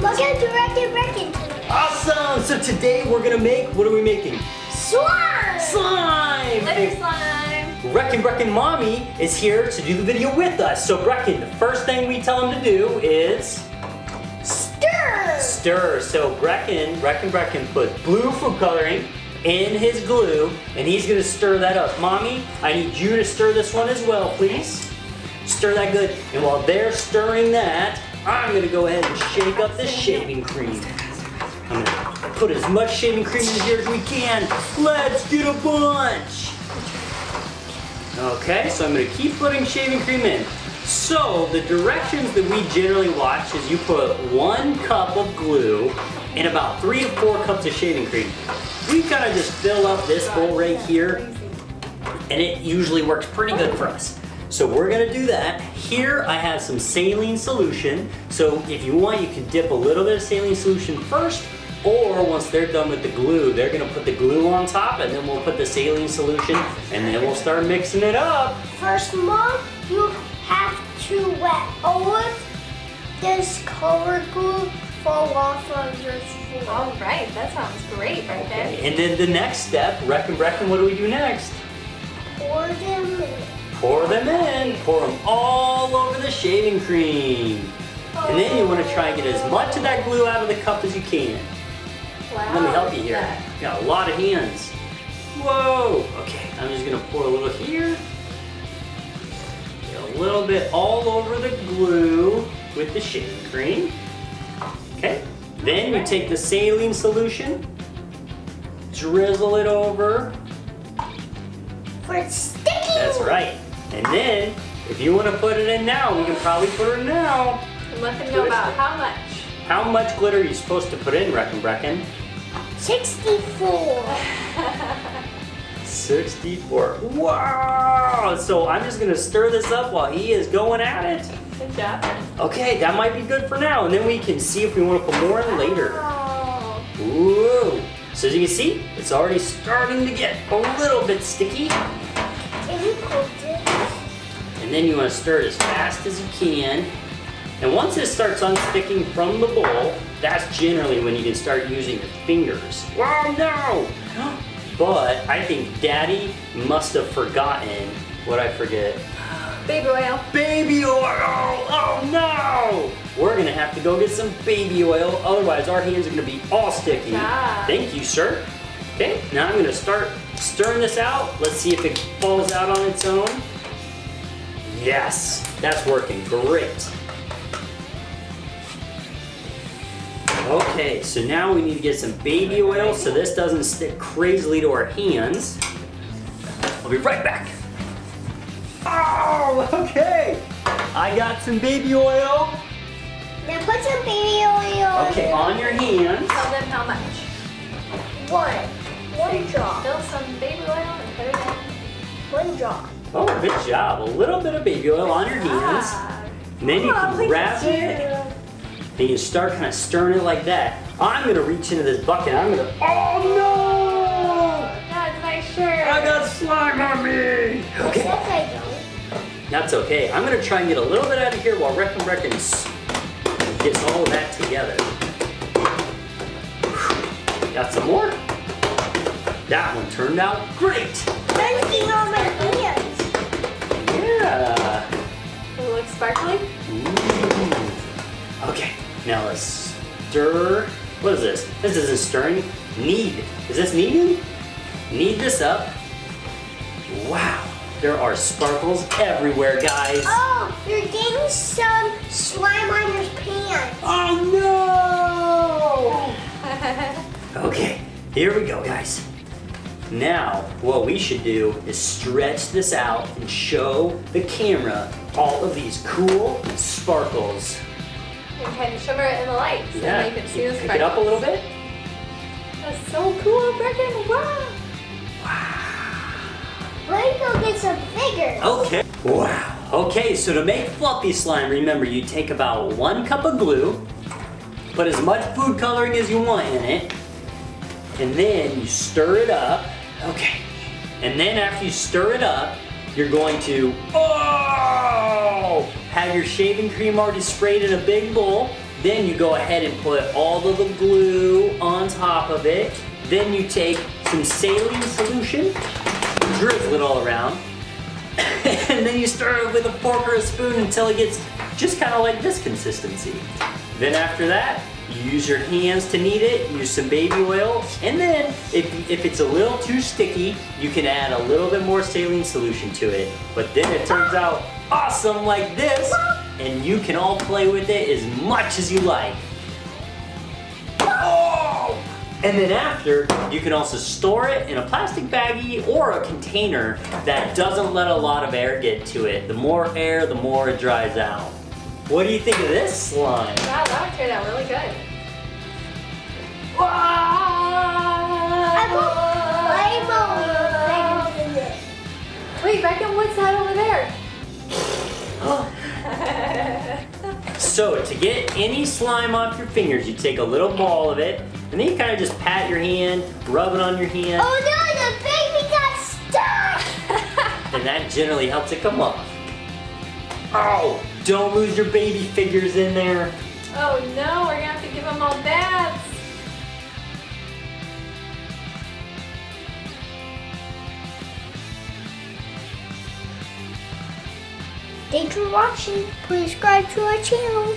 Look at the Wreckin Breckin. Awesome! So today we're gonna make, what are we making? Slime! Slime! Glitter slime. Wreckin Breckin Mommy is here to do the video with us. So Breckin, the first thing we tell him to do is Stir! stir. So Wreckin put blue food coloring in his glue, and he's gonna stir that up. Mommy, I need you to stir this one as well, please. Stir that good. And while they're stirring that, I'm gonna go ahead and shake up the shaving cream. I'm gonna put as much shaving cream in here as we can. Let's get a bunch. Okay, so I'm gonna keep putting shaving cream in. So the directions that we generally watch is you put 1 cup of glue and about 3 to 4 cups of shaving cream. We kind of just fill up this bowl right here, and it usually works pretty good for us. So we're gonna do that. Here I have some saline solution. So if you want, you can dip a little bit of saline solution first, or once they're done with the glue, they're gonna put the glue on top, and then we'll put the saline solution, and then we'll start mixing it up. First, Mom, you have to wet all of this colored glue fall off of your floor. All right, that sounds great right there. And then the next step, Wreckin Breckin, what do we do next? Pour them in. Pour them in. Pour them all over the shaving cream. And then you want to try and get as much of that glue out of the cup as you can. Wow. Let me help you here. You got a lot of hands. Whoa. Okay, I'm just gonna pour a little here. Get a little bit all over the glue with the shaving cream. Okay. Then you take the saline solution, drizzle it over. For it's sticky. That's right. And then, if you want to put it in now, we can probably put it in now. And let them know about how much. How much glitter are you supposed to put in, Wreckin Breckin? 64. 64. Wow! So I'm just gonna stir this up while he is going at it. Good job. Okay, that might be good for now, and then we can see if we want to put more in later. Oh. Ooh! So as you can see, it's already starting to get a little bit sticky. Can you cook this? And then you want to stir it as fast as you can. And once it starts unsticking from the bowl, that's generally when you can start using your fingers. Oh no! But I think Daddy must have forgotten what I forget. Baby oil. Baby oil! Oh no! We're gonna have to go get some baby oil, otherwise our hands are gonna be all sticky. Yeah. Thank you, sir. Okay, now I'm gonna start stirring this out. Let's see if it falls out on its own. Yes, that's working great. Okay, so now we need to get some baby oil so this doesn't stick crazily to our hands. I'll be right back. Oh, okay. I got some baby oil. Now put some baby oil. Okay, on your hands. Tell them how much. One drop. Fill some baby oil and put it in. 1 drop. Oh, good job. A little bit of baby oil on your hands. Ah. And then you Oh, can look grab at it you. and you start kind of stirring it like that. I'm gonna reach into this bucket. I'm gonna, oh no! That's my shirt. I got slime on me. Okay, Yes, I don't. that's okay. I'm gonna try and get a little bit out of here while Wreckin Breckin gets all of that together. Got some more? That one turned out great. Everything on my hands. Yeah. Does it look sparkly? Ooh. Okay, now let's stir. What is this? This isn't stirring. Knead. Is this kneading? Knead this up. Wow, there are sparkles everywhere, guys. Oh, you're getting some slime on your pants. Oh no! Okay, here we go, guys. Now, what we should do is stretch this out and show the camera all of these cool sparkles. And kind of shimmer it in the light so Yeah, you can see the pick it up a little bit. That's so cool, Breckin. Wow. Let me go get some bigger. Okay. Wow. Okay, so to make fluffy slime, remember you take about 1 cup of glue, put as much food coloring as you want in it, and then you stir it up. Okay. And then after you stir it up, you're going to, have your shaving cream already sprayed in a big bowl. Then you go ahead and put all of the glue on top of it. Then you take some saline solution, drizzle it all around, and then you stir it with a fork or a spoon until it gets just kind of like this consistency. Then after that, you use your hands to knead it, use some baby oil, and then if it's a little too sticky, you can add a little bit more saline solution to it. But then it turns out awesome like this, and you can all play with it as much as you like. Oh! And then after, you can also store it in a plastic baggie or a container that doesn't let a lot of air get to it. The more air, the more it dries out. What do you think of this slime? Wow, that would turn out really good. I put rainbow things in it. Wait, Breckin, what's that over there? So to get any slime off your fingers, you take a little ball of it, and then you kind of just pat your hand, rub it on your hand, Oh no, the baby got stuck! and that generally helps it come off. Oh, don't lose your baby figures in there. Oh no, we're gonna have to give them all baths. Thanks for watching. Please subscribe to our channel.